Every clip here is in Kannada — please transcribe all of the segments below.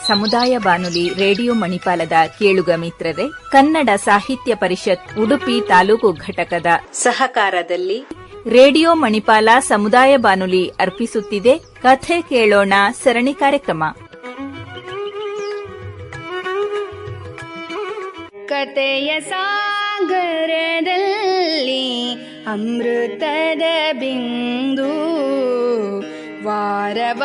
ಸಮುದಾಯ ಬಾನುಲಿ ರೇಡಿಯೋ ಮಣಿಪಾಲದ ಕೇಳುಗ ಮಿತ್ರರೇ, ಕನ್ನಡ ಸಾಹಿತ್ಯ ಪರಿಷತ್ ಉಡುಪಿ ತಾಲೂಕು ಘಟಕದ ಸಹಕಾರದಲ್ಲಿ ರೇಡಿಯೋ ಮಣಿಪಾಲ ಸಮುದಾಯ ಬಾನುಲಿ ಅರ್ಪಿಸುತ್ತಿದೆ ಕಥೆ ಕೇಳೋಣ ಸರಣಿ ಕಾರ್ಯಕ್ರಮ. ಕಥೆಯ ಸಾಗರದಲ್ಲಿ ಅಮೃತದ ಬಿಂದು ವಾರವಾರವೂ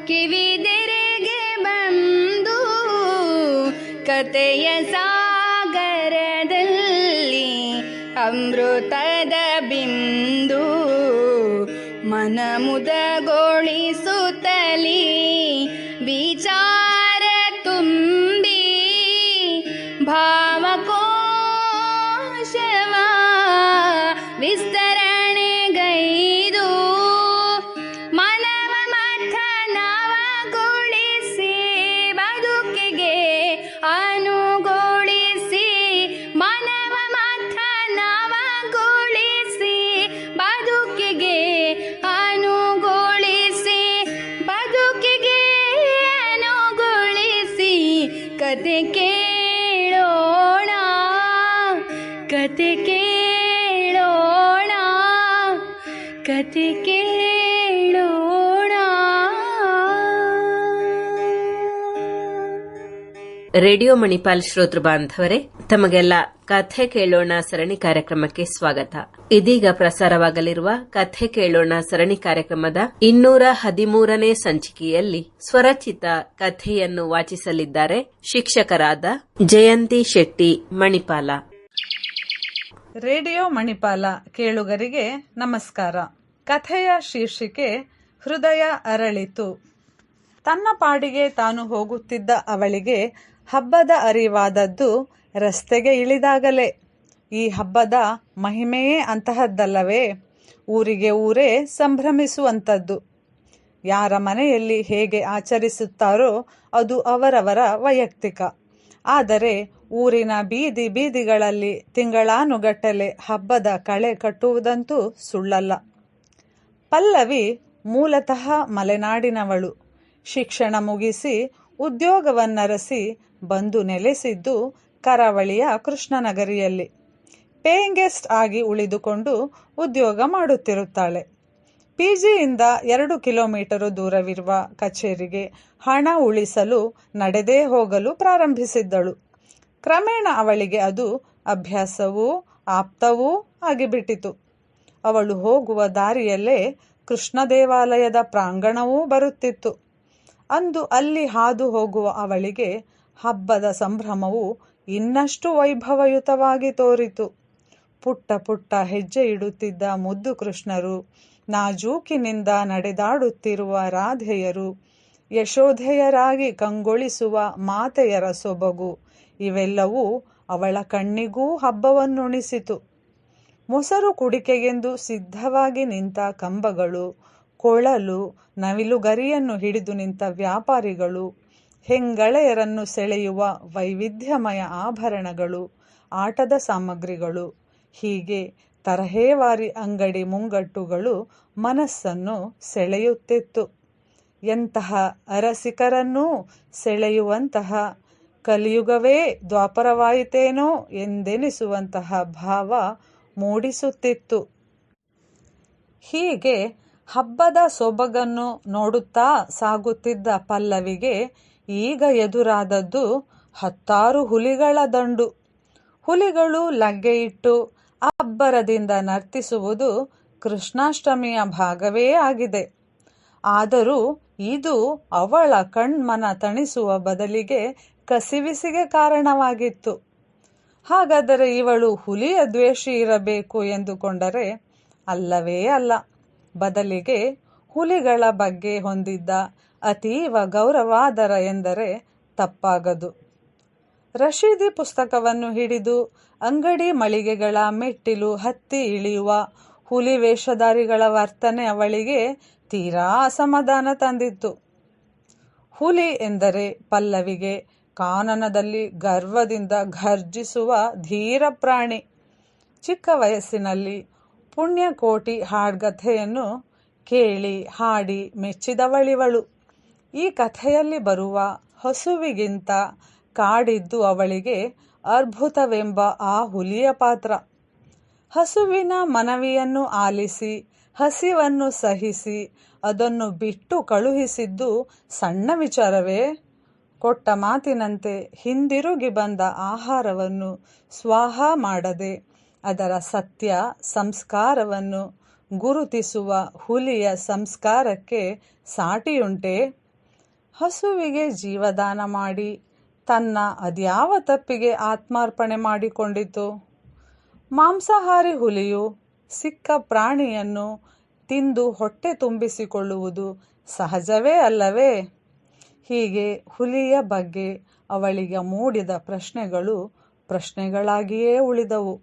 ಕಿವಿದೆರೆಗೆ ಬಂದು ಕಥೆಯ ಸಾಗರದಲ್ಲಿ ಅಮೃತದ ಬಿಂದು ಮನ ಮುದಗೊಳಿಸುತ್ತಲೀ ವಿಚಾರ ತುಂಬಿ ಭಾವಕೋಶವ ವಿಸ್ತರಣೆಗೈದು ಮನವ ಮಥನವಗೊಳಿಸಿ ಬದುಕಿಗೆ ಅನುಗೊಳಿಸಿ ಮನವ ಮಥನವಗೊಳಿಸಿ ಬದುಕಿಗೆ ಅನುಗೊಳಿಸಿ ಬದುಕಿಗೆ ಅನುಗೊಳಿಸಿ ಕತೆ ಕೇಳೋಣ ಕತೆ ಕೇಳೋಣ ಕತೆ ಕೇಳೋಣ. ರೇಡಿಯೋ ಮಣಿಪಾಲ್ ಶ್ರೋತೃ ಬಾಂಧವರೇ, ತಮಗೆಲ್ಲ ಕಥೆ ಕೇಳೋಣ ಸರಣಿ ಕಾರ್ಯಕ್ರಮಕ್ಕೆ ಸ್ವಾಗತ. ಇದೀಗ ಪ್ರಸಾರವಾಗಲಿರುವ ಕಥೆ ಕೇಳೋಣ ಸರಣಿ ಕಾರ್ಯಕ್ರಮದ 213ನೇ ಸಂಚಿಕೆಯಲ್ಲಿ ಸ್ವರಚಿತ ಕಥೆಯನ್ನು ವಾಚಿಸಲಿದ್ದಾರೆ ಶಿಕ್ಷಕರಾದ ಜಯಂತಿ ಶೆಟ್ಟಿ ಮಣಿಪಾಲ. ರೇಡಿಯೋ ಮಣಿಪಾಲ ಕೇಳುಗರಿಗೆ ನಮಸ್ಕಾರ. ಕಥೆಯ ಶೀರ್ಷಿಕೆ ಹೃದಯ ಅರಳಿತು. ತನ್ನ ಪಾಡಿಗೆ ತಾನು ಹೋಗುತ್ತಿದ್ದ ಅವಳಿಗೆ ಹಬ್ಬದ ಅರಿವಾದದ್ದು ರಸ್ತೆಗೆ ಇಳಿದಾಗಲೇ. ಈ ಹಬ್ಬದ ಮಹಿಮೆಯೇ ಅಂತಹದ್ದಲ್ಲವೇ? ಊರಿಗೆ ಊರೇ ಸಂಭ್ರಮಿಸುವಂಥದ್ದು. ಯಾರ ಮನೆಯಲ್ಲಿ ಹೇಗೆ ಆಚರಿಸುತ್ತಾರೋ ಅದು ಅವರವರ ವೈಯಕ್ತಿಕ. ಆದರೆ ಊರಿನ ಬೀದಿ ಬೀದಿಗಳಲ್ಲಿ ತಿಂಗಳಾನುಗಟ್ಟಲೆ ಹಬ್ಬದ ಕಳೆ ಕಟ್ಟುವುದಂತೂ ಸುಳ್ಳಲ್ಲ. ಪಲ್ಲವಿ ಮೂಲತಃ ಮಲೆನಾಡಿನವಳು. ಶಿಕ್ಷಣ ಮುಗಿಸಿ ಉದ್ಯೋಗವನ್ನರಸಿ ಬಂದು ನೆಲೆಸಿದ್ದು ಕರಾವಳಿಯ ಕೃಷ್ಣನಗರಿಯಲ್ಲಿ. ಪೇಯಿಂಗ್ ಗೆಸ್ಟ್ ಆಗಿ ಉಳಿದುಕೊಂಡು ಉದ್ಯೋಗ ಮಾಡುತ್ತಿರುತ್ತಾಳೆ. ಪಿಜಿಯಿಂದ 2 ಕಿಲೋಮೀಟರು ದೂರವಿರುವ ಕಚೇರಿಗೆ ಹಣ ಉಳಿಸಲು ನಡೆದೇ ಹೋಗಲು ಪ್ರಾರಂಭಿಸಿದ್ದಳು. ಕ್ರಮೇಣ ಅವಳಿಗೆ ಅದು ಅಭ್ಯಾಸವೂ ಆಪ್ತವೂ ಆಗಿಬಿಟ್ಟಿತು. ಅವಳು ಹೋಗುವ ದಾರಿಯಲ್ಲೇ ಕೃಷ್ಣ ದೇವಾಲಯದ ಪ್ರಾಂಗಣವೂ ಬರುತ್ತಿತ್ತು. ಅಂದು ಅಲ್ಲಿ ಹಾದು ಹೋಗುವ ಅವಳಿಗೆ ಹಬ್ಬದ ಸಂಭ್ರಮವು ಇನ್ನಷ್ಟು ವೈಭವಯುತವಾಗಿ ತೋರಿತು. ಪುಟ್ಟ ಪುಟ್ಟ ಹೆಜ್ಜೆ ಇಡುತ್ತಿದ್ದ ಮುದ್ದು ಕೃಷ್ಣರು, ನಾಜೂಕಿನಿಂದ ನಡೆದಾಡುತ್ತಿರುವ ರಾಧೆಯರು, ಯಶೋಧೆಯರಾಗಿ ಕಂಗೊಳಿಸುವ ಮಾತೆಯರ ಸೊಬಗು ಇವೆಲ್ಲವೂ ಅವಳ ಕಣ್ಣಿಗೂ ಹಬ್ಬವನ್ನುಣಿಸಿತು. ಮೊಸರು ಕುಡಿಕೆಗೆಂದು ಸಿದ್ಧವಾಗಿ ನಿಂತ ಕಂಬಗಳು, ಕೊಳಲು ನವಿಲುಗರಿಯನ್ನು ಹಿಡಿದು ನಿಂತ ವ್ಯಾಪಾರಿಗಳು, ಹೆಂಗಳೆಯರನ್ನು ಸೆಳೆಯುವ ವೈವಿಧ್ಯಮಯ ಆಭರಣಗಳು, ಆಟದ ಸಾಮಗ್ರಿಗಳು, ಹೀಗೆ ತರಹೇವಾರಿ ಅಂಗಡಿ ಮುಂಗಟ್ಟುಗಳು ಮನಸ್ಸನ್ನು ಸೆಳೆಯುತ್ತಿತ್ತು. ಎಂತಹ ಅರಸಿಕರನ್ನೂ ಸೆಳೆಯುವಂತಹ ಕಲಿಯುಗವೇ ದ್ವಾಪರವಾಯಿತೇನೋ ಎಂದೆನಿಸುವಂತಹ ಭಾವ ಮೂಡಿಸುತ್ತಿತ್ತು. ಹೀಗೆ ಹಬ್ಬದ ಸೊಬಗನ್ನು ನೋಡುತ್ತಾ ಸಾಗುತ್ತಿದ್ದ ಪಲ್ಲವಿಗೆ ಈಗ ಎದುರಾದದ್ದು 10 ಹುಲಿಗಳ ದಂಡು. ಹುಲಿಗಳು ಲಗ್ಗೆಯಿಟ್ಟು ಅಬ್ಬರದಿಂದ ನರ್ತಿಸುವುದು ಕೃಷ್ಣಾಷ್ಟಮಿಯ ಭಾಗವೇ ಆಗಿದೆ. ಆದರೂ ಇದು ಅವಳ ಕಣ್ಮನ ತಣಿಸುವ ಬದಲಿಗೆ ಕಸಿವಿಸಿಗೆ ಕಾರಣವಾಗಿತ್ತು. ಹಾಗಾದರೆ ಇವಳು ಹುಲಿಯ ದ್ವೇಷಿ ಇರಬೇಕು ಎಂದುಕೊಂಡರೆ ಅಲ್ಲವೇ ಅಲ್ಲ. ಬದಲಿಗೆ ಹುಲಿಗಳ ಬಗ್ಗೆ ಹೊಂದಿದ್ದ ಅತೀವ ಗೌರವಾದರ ಎಂದರೆ ತಪ್ಪಾಗದು. ರಶೀದಿ ಪುಸ್ತಕವನ್ನು ಹಿಡಿದು ಅಂಗಡಿ ಮಳಿಗೆಗಳ ಮೆಟ್ಟಿಲು ಹತ್ತಿ ಇಳಿಯುವ ಹುಲಿ ವೇಷಧಾರಿಗಳ ವರ್ತನೆ ಅವಳಿಗೆ ತೀರಾ ಅಸಮಾಧಾನ ತಂದಿತ್ತು. ಹುಲಿ ಎಂದರೆ ಪಲ್ಲವಿಗೆ ಕಾನನದಲ್ಲಿ ಗರ್ವದಿಂದ ಘರ್ಜಿಸುವ ಧೀರ ಪ್ರಾಣಿ. ಚಿಕ್ಕ ವಯಸ್ಸಿನಲ್ಲಿ ಪುಣ್ಯಕೋಟಿ ಹಾಡ್ಗಥೆಯನ್ನು ಕೇಳಿ ಹಾಡಿ ಮೆಚ್ಚಿದವಳಿವಳು. ಈ ಕಥೆಯಲ್ಲಿ ಬರುವ ಹಸುವಿಗಿಂತ ಕಾಡಿದ್ದು ಅವಳಿಗೆ ಅದ್ಭುತವೆಂಬ ಆ ಹುಲಿಯ ಪಾತ್ರ. ಹಸುವಿನ ಮನವಿಯನ್ನು ಆಲಿಸಿ ಹಸಿವನ್ನು ಸಹಿಸಿ ಅದನ್ನು ಬಿಟ್ಟು ಕಳುಹಿಸಿದ್ದು ಸಣ್ಣ ವಿಚಾರವೇ? ಕೊಟ್ಟ ಮಾತಿನಂತೆ ಹಿಂದಿರುಗಿ ಬಂದ ಆಹಾರವನ್ನು ಸ್ವಾಹ ಮಾಡದೆ ಅದರ ಸತ್ಯ ಸಂಸ್ಕಾರವನ್ನು ಗುರುತಿಸುವ ಹುಲಿಯ ಸಂಸ್ಕಾರಕ್ಕೆ ಸಾಟಿಯುಂಟೆ? ಹಸುವಿಗೆ ಜೀವದಾನ ಮಾಡಿ ತನ್ನ ಅದ್ಯಾವ ತಪ್ಪಿಗೆ ಆತ್ಮಾರ್ಪಣೆ ಮಾಡಿಕೊಂಡಿತು? ಮಾಂಸಾಹಾರಿ ಹುಲಿಯು ಸಿಕ್ಕ ಪ್ರಾಣಿಯನ್ನು ತಿಂದು ಹೊಟ್ಟೆ ತುಂಬಿಸಿಕೊಳ್ಳುವುದು ಸಹಜವೇ ಅಲ್ಲವೇ? ಹೀಗೆ ಹುಲಿಯ ಬಗ್ಗೆ ಅವಳಿಗೆ ಮೂಡಿದ ಪ್ರಶ್ನೆಗಳು ಪ್ರಶ್ನೆಗಳಾಗಿಯೇ ಉಳಿದವು.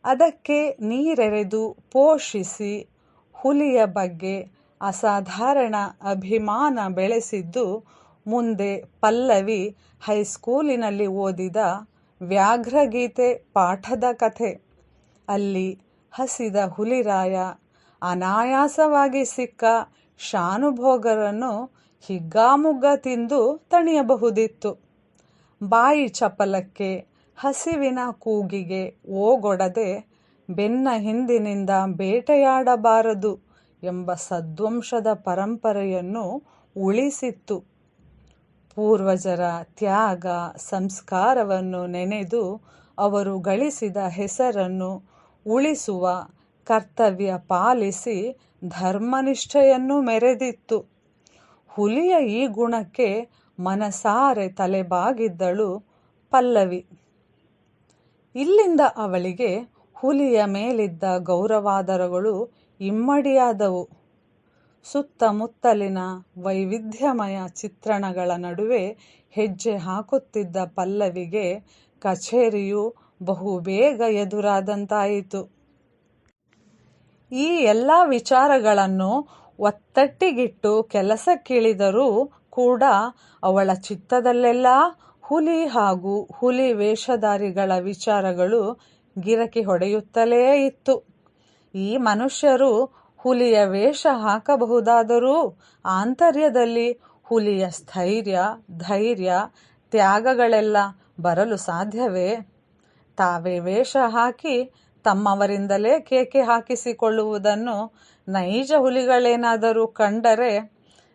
ಅದಕ್ಕೆ ನೀರೆರೆದು ಪೋಷಿಸಿ ಹುಲಿಯ ಬಗ್ಗೆ ಅಸಾಧಾರಣ ಅಭಿಮಾನ ಬೆಳೆಸಿದ್ದು ಮುಂದೆ ಪಲ್ಲವಿ ಹೈಸ್ಕೂಲಿನಲ್ಲಿ ಓದಿದ ವ್ಯಾಘ್ರಗೀತೆ ಪಾಠದ ಕಥೆ. ಅಲ್ಲಿ ಹಸಿದ ಹುಲಿರಾಯ ಅನಾಯಾಸವಾಗಿ ಸಿಕ್ಕ ಶಾನುಭೋಗರನ್ನು ಹಿಗ್ಗಾಮುಗ್ಗ ತಿಂದು ತಣಿಯಬಹುದಿತ್ತು. ಬಾಯಿ ಚಪಲಕ್ಕೆ ಹಸಿವಿನ ಕೂಗಿಗೆ ಓಗೊಡದೆ ಬೆನ್ನ ಹಿಂದಿನಿಂದ ಬೇಟೆಯಾಡಬಾರದು ಎಂಬ ಸದ್ವಂಶದ ಪರಂಪರೆಯನ್ನು ಉಳಿಸಿತ್ತು. ಪೂರ್ವಜರ ತ್ಯಾಗ ಸಂಸ್ಕಾರವನ್ನು ನೆನೆದು ಅವರು ಗಳಿಸಿದ ಹೆಸರನ್ನು ಉಳಿಸುವ ಕರ್ತವ್ಯ ಪಾಲಿಸಿ ಧರ್ಮನಿಷ್ಠೆಯನ್ನು ಮೆರೆದಿತ್ತು. ಹುಲಿಯ ಈ ಗುಣಕ್ಕೆ ಮನಸಾರೆ ತಲೆಬಾಗಿದ್ದಳು ಪಲ್ಲವಿ. ಇಲ್ಲಿಂದ ಅವಳಿಗೆ ಹುಲಿಯ ಮೇಲಿದ್ದ ಗೌರವಾದರಗಳು ಇಮ್ಮಡಿಯಾದವು. ಸುತ್ತಮುತ್ತಲಿನ ವೈವಿಧ್ಯಮಯ ಚಿತ್ರಣಗಳ ನಡುವೆ ಹೆಜ್ಜೆ ಹಾಕುತ್ತಿದ್ದ ಪಲ್ಲವಿಗೆ ಕಚೇರಿಯು ಬಹುಬೇಗ ಎದುರಾದಂತಾಯಿತು. ಈ ಎಲ್ಲ ವಿಚಾರಗಳನ್ನು ಒತ್ತಟ್ಟಿಗಿಟ್ಟು ಕೆಲಸಕ್ಕಿಳಿದರೂ ಕೂಡ ಅವಳ ಚಿತ್ತದಲ್ಲೆಲ್ಲ ಹುಲಿ ಹಾಗೂ ಹುಲಿ ವೇಷಧಾರಿಗಳ ವಿಚಾರಗಳು ಗಿರಕಿ ಹೊಡೆಯುತ್ತಲೇ ಇತ್ತು. ಈ ಮನುಷ್ಯರು ಹುಲಿಯ ವೇಷ ಹಾಕಬಹುದಾದರೂ ಆಂತರ್ಯದಲ್ಲಿ ಹುಲಿಯ ಸ್ಥೈರ್ಯ ಧೈರ್ಯ ತ್ಯಾಗಗಳೆಲ್ಲ ಬರಲು ಸಾಧ್ಯವೇ? ತಾವೇ ವೇಷ ಹಾಕಿ ತಮ್ಮವರಿಂದಲೇ ಕೇಕೆ ಹಾಕಿಸಿಕೊಳ್ಳುವುದನ್ನು ನೈಜ ಹುಲಿಗಳೇನಾದರೂ ಕಂಡರೆ,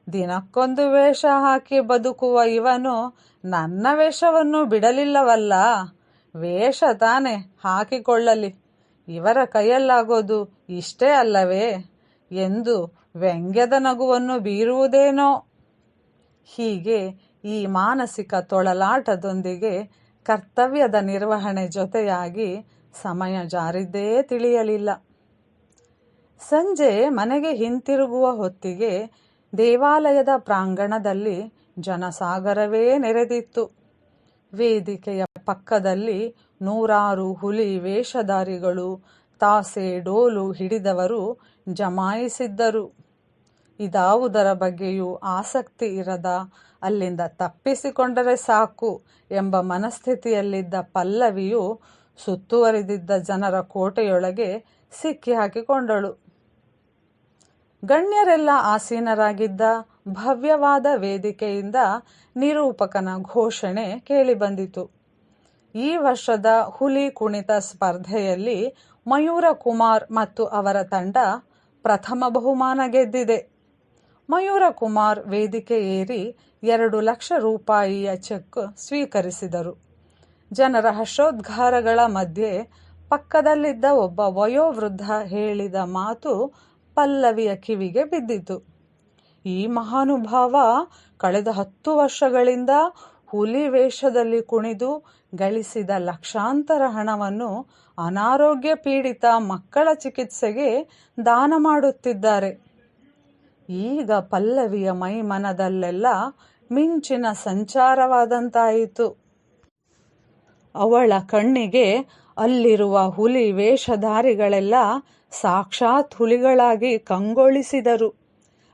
ದಿನಕ್ಕೊಂದು ವೇಷ ಹಾಕಿ ಬದುಕುವ ಇವನು ನನ್ನ ವೇಷವನ್ನು ಬಿಡಲಿಲ್ಲವಲ್ಲ, ವೇಷ ತಾನೆ ಹಾಕಿಕೊಳ್ಳಲಿ, ಇವರ ಕೈಯಲ್ಲಾಗೋದು ಇಷ್ಟೇ ಅಲ್ಲವೇ ಎಂದು ವ್ಯಂಗ್ಯದ ನಗುವನ್ನು ಬೀರುವುದೇನೋ. ಹೀಗೆ ಈ ಮಾನಸಿಕ ತೊಳಲಾಟದೊಂದಿಗೆ ಕರ್ತವ್ಯದ ನಿರ್ವಹಣೆ ಜೊತೆಯಾಗಿ ಸಮಯ ಜಾರಿದ್ದೇ ತಿಳಿಯಲಿಲ್ಲ. ಸಂಜೆ ಮನೆಗೆ ಹಿಂತಿರುಗುವ ಹೊತ್ತಿಗೆ ದೇವಾಲಯದ ಪ್ರಾಂಗಣದಲ್ಲಿ ಜನಸಾಗರವೇ ನೆರೆದಿತ್ತು. ವೇದಿಕೆಯ ಪಕ್ಕದಲ್ಲಿ ನೂರಾರು ಹುಲಿ ವೇಷಧಾರಿಗಳು ತಾಸೆ ಡೋಲು ಹಿಡಿದವರು ಜಮಾಯಿಸಿದ್ದರು. ಇದಾವುದರ ಬಗ್ಗೆಯೂ ಆಸಕ್ತಿ ಇರದ ಅಲ್ಲಿಂದ ತಪ್ಪಿಸಿಕೊಂಡರೆ ಸಾಕು ಎಂಬ ಮನಸ್ಥಿತಿಯಲ್ಲಿದ್ದ ಪಲ್ಲವಿಯು ಸುತ್ತುವರಿದಿದ್ದ ಜನರ ಕೋಟೆಯೊಳಗೆ ಸಿಕ್ಕಿ ಹಾಕಿಕೊಂಡಳು. ಗಣ್ಯರೆಲ್ಲ ಆಸೀನರಾಗಿದ್ದ ಭವ್ಯವಾದ ವೇದಿಕೆಯಿಂದ ನಿರೂಪಕನ ಘೋಷಣೆ ಕೇಳಿಬಂದಿತು. ಈ ವರ್ಷದ ಹುಲಿ ಕುಣಿತ ಸ್ಪರ್ಧೆಯಲ್ಲಿ ಮಯೂರ ಕುಮಾರ್ ಮತ್ತು ಅವರ ತಂಡ ಪ್ರಥಮ ಬಹುಮಾನ ಗೆದ್ದಿದೆ. ಮಯೂರ ಕುಮಾರ್ ವೇದಿಕೆ ಏರಿ 2 ಲಕ್ಷ ರೂಪಾಯಿಯ ಚೆಕ್ ಸ್ವೀಕರಿಸಿದರು. ಜನರ ಹರ್ಷೋದ್ಗಾರಗಳ ಮಧ್ಯೆ ಪಕ್ಕದಲ್ಲಿದ್ದ ಒಬ್ಬ ವಯೋವೃದ್ಧ ಹೇಳಿದ ಮಾತು ಪಲ್ಲವಿಯ ಕಿವಿಗೆ ಬಿದ್ದಿತು. ಈ ಮಹಾನುಭಾವ ಕಳೆದ 10 ವರ್ಷಗಳಿಂದ ಹುಲಿ ವೇಷದಲ್ಲಿ ಕುಣಿದು ಗಳಿಸಿದ ಲಕ್ಷಾಂತರ ಹಣವನ್ನು ಅನಾರೋಗ್ಯ ಪೀಡಿತ ಮಕ್ಕಳ ಚಿಕಿತ್ಸೆಗೆ ದಾನ ಮಾಡುತ್ತಿದ್ದಾರೆ. ಈಗ ಪಲ್ಲವಿಯ ಮೈಮನದಲ್ಲೆಲ್ಲ ಮಿಂಚಿನ ಸಂಚಾರವಾದಂತಾಯಿತು. ಅವಳ ಕಣ್ಣಿಗೆ ಅಲ್ಲಿರುವ ಹುಲಿ ವೇಷಧಾರಿಗಳೆಲ್ಲ ಸಾಕ್ಷಾತ್ ಹುಲಿಗಳಾಗಿ ಕಂಗೊಳಿಸಿದರು.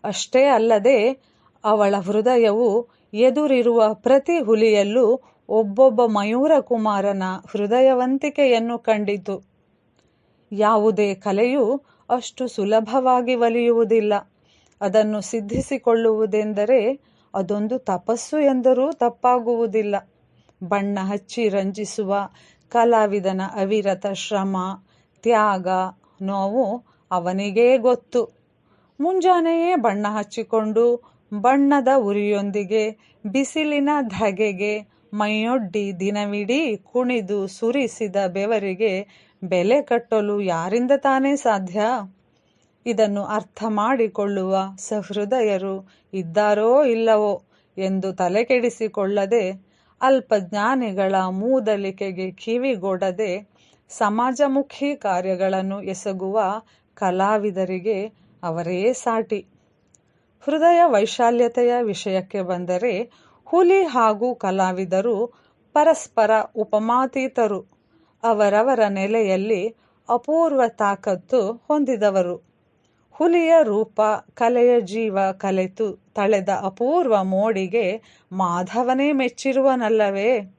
ಅಷ್ಟೇ ಅಲ್ಲದೆ ಅವಳ ಹೃದಯವು ಎದುರಿರುವ ಪ್ರತಿ ಹುಲಿಯಲ್ಲೂ ಒಬ್ಬೊಬ್ಬ ಮಯೂರ ಕುಮಾರನ ಹೃದಯವಂತಿಕೆಯನ್ನು ಕಂಡಿತು. ಯಾವುದೇ ಕಲೆಯೂ ಅಷ್ಟು ಸುಲಭವಾಗಿ ಒಲಿಯುವುದಿಲ್ಲ. ಅದನ್ನು ಸಿದ್ಧಿಸಿಕೊಳ್ಳುವುದೆಂದರೆ ಅದೊಂದು ತಪಸ್ಸು ಎಂದರೂ ತಪ್ಪಾಗುವುದಿಲ್ಲ. ಬಣ್ಣ ಹಚ್ಚಿ ರಂಜಿಸುವ ಕಲಾವಿದನ ಅವಿರತ ಶ್ರಮ, ತ್ಯಾಗ, ನೋವು ಅವನಿಗೇ ಗೊತ್ತು. ಮುಂಜಾನೆಯೇ ಬಣ್ಣ ಹಚ್ಚಿಕೊಂಡು ಬಣ್ಣದ ಉರಿಯೊಂದಿಗೆ ಬಿಸಿಲಿನ ಧಗೆಗೆ ಮೈಯೊಡ್ಡಿ ದಿನವಿಡೀ ಕುಣಿದು ಸುರಿಸಿದ ಬೆವರಿಗೆ ಬೆಲೆ ಕಟ್ಟಲು ಯಾರಿಂದ ತಾನೇ ಸಾಧ್ಯ? ಇದನ್ನು ಅರ್ಥ ಮಾಡಿಕೊಳ್ಳುವ ಸಹೃದಯರು ಇದ್ದಾರೋ ಇಲ್ಲವೋ ಎಂದು ತಲೆಕೆಡಿಸಿಕೊಳ್ಳದೆ, ಅಲ್ಪಜ್ಞಾನಿಗಳ ಮೂದಲಿಕೆಗೆ ಕಿವಿಗೊಡದೆ ಸಮಾಜಮುಖಿ ಕಾರ್ಯಗಳನ್ನು ಎಸಗುವ ಕಲಾವಿದರಿಗೆ ಅವರೇ ಸಾಟಿ. ಹೃದಯ ವೈಶಾಲ್ಯತೆಯ ವಿಷಯಕ್ಕೆ ಬಂದರೆ, ಹುಲಿ ಹಾಗೂ ಕಲಾವಿದರು ಪರಸ್ಪರ ಉಪಮಾತೀತರು. ಅವರವರ ನೆಲೆಯಲ್ಲಿ ಅಪೂರ್ವ ತಾಕತ್ತು ಹೊಂದಿದವರು. ಹುಲಿಯ ರೂಪ ಕಲೆಯ ಜೀವ ಕಲೆತು ತಳೆದ ಅಪೂರ್ವ ಮೋಡಿಗೆ ಮಾಧವನೇ ಮೆಚ್ಚಿರುವನಲ್ಲವೇ?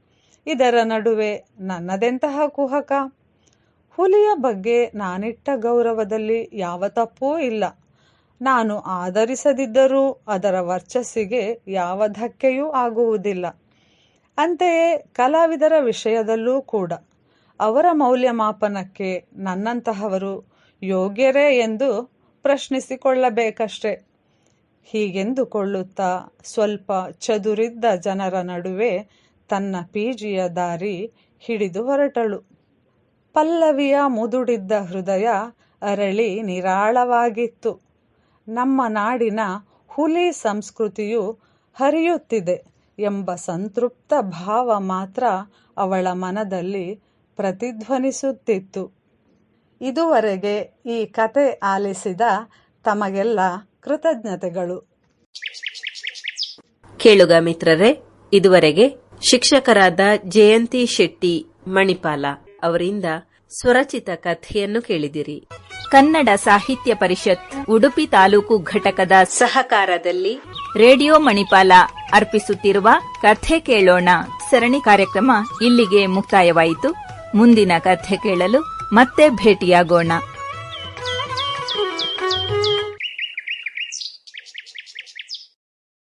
ಇದರ ನಡುವೆ ನನ್ನದೆಂತಹ ಕುಹಕ? ಹುಲಿಯ ಬಗ್ಗೆ ನಾನಿಟ್ಟ ಗೌರವದಲ್ಲಿ ಯಾವ ತಪ್ಪೂ ಇಲ್ಲ. ನಾನು ಆದರಿಸದಿದ್ದರೂ ಅದರ ವರ್ಚಸ್ಸಿಗೆ ಯಾವ ಧಕ್ಕೆಯೂ ಆಗುವುದಿಲ್ಲ. ಅಂತೆಯೇ ಕಲಾವಿದರ ವಿಷಯದಲ್ಲೂ ಕೂಡ ಅವರ ಮೌಲ್ಯಮಾಪನಕ್ಕೆ ನನ್ನಂತಹವರು ಯೋಗ್ಯರೇ ಎಂದು ಪ್ರಶ್ನಿಸಿಕೊಳ್ಳಬೇಕಷ್ಟೆ. ಹೀಗೆಂದುಕೊಳ್ಳುತ್ತಾ ಸ್ವಲ್ಪ ಚದುರಿದ್ದ ಜನರ ನಡುವೆ ತನ್ನ ಪೀಜಿಯ ದಾರಿ ಹಿಡಿದು ಹೊರಟಳು. ಪಲ್ಲವಿಯ ಮುದುಡಿದ್ದ ಹೃದಯ ಅರಳಿ ನಿರಾಳವಾಗಿತ್ತು. ನಮ್ಮ ನಾಡಿನ ಹುಲಿ ಸಂಸ್ಕೃತಿಯು ಹರಿಯುತ್ತಿದೆ ಎಂಬ ಸಂತೃಪ್ತ ಭಾವ ಮಾತ್ರ ಅವಳ ಮನದಲ್ಲಿ ಪ್ರತಿಧ್ವನಿಸುತ್ತಿತ್ತು. ಇದುವರೆಗೆ ಈ ಕತೆ ಆಲಿಸಿದ ತಮಗೆಲ್ಲ ಕೃತಜ್ಞತೆಗಳು. ಕೇಳುಗ ಮಿತ್ರರೇ, ಇದುವರೆಗೆ ಶಿಕ್ಷಕರಾದ ಜಯಂತಿ ಶೆಟ್ಟಿ ಮಣಿಪಾಲ ಅವರಿಂದ ಸ್ವರಚಿತ ಕಥೆಯನ್ನು ಕೇಳಿದಿರಿ. ಕನ್ನಡ ಸಾಹಿತ್ಯ ಪರಿಷತ್ ಉಡುಪಿ ತಾಲೂಕು ಘಟಕದ ಸಹಕಾರದಲ್ಲಿ ರೇಡಿಯೋ ಮಣಿಪಾಲ ಅರ್ಪಿಸುತ್ತಿರುವ ಕಥೆ ಕೇಳೋಣ ಸರಣಿ ಕಾರ್ಯಕ್ರಮ ಇಲ್ಲಿಗೆ ಮುಕ್ತಾಯವಾಯಿತು. ಮುಂದಿನ ಕಥೆ ಕೇಳಲು ಮತ್ತೆ ಭೇಟಿಯಾಗೋಣ.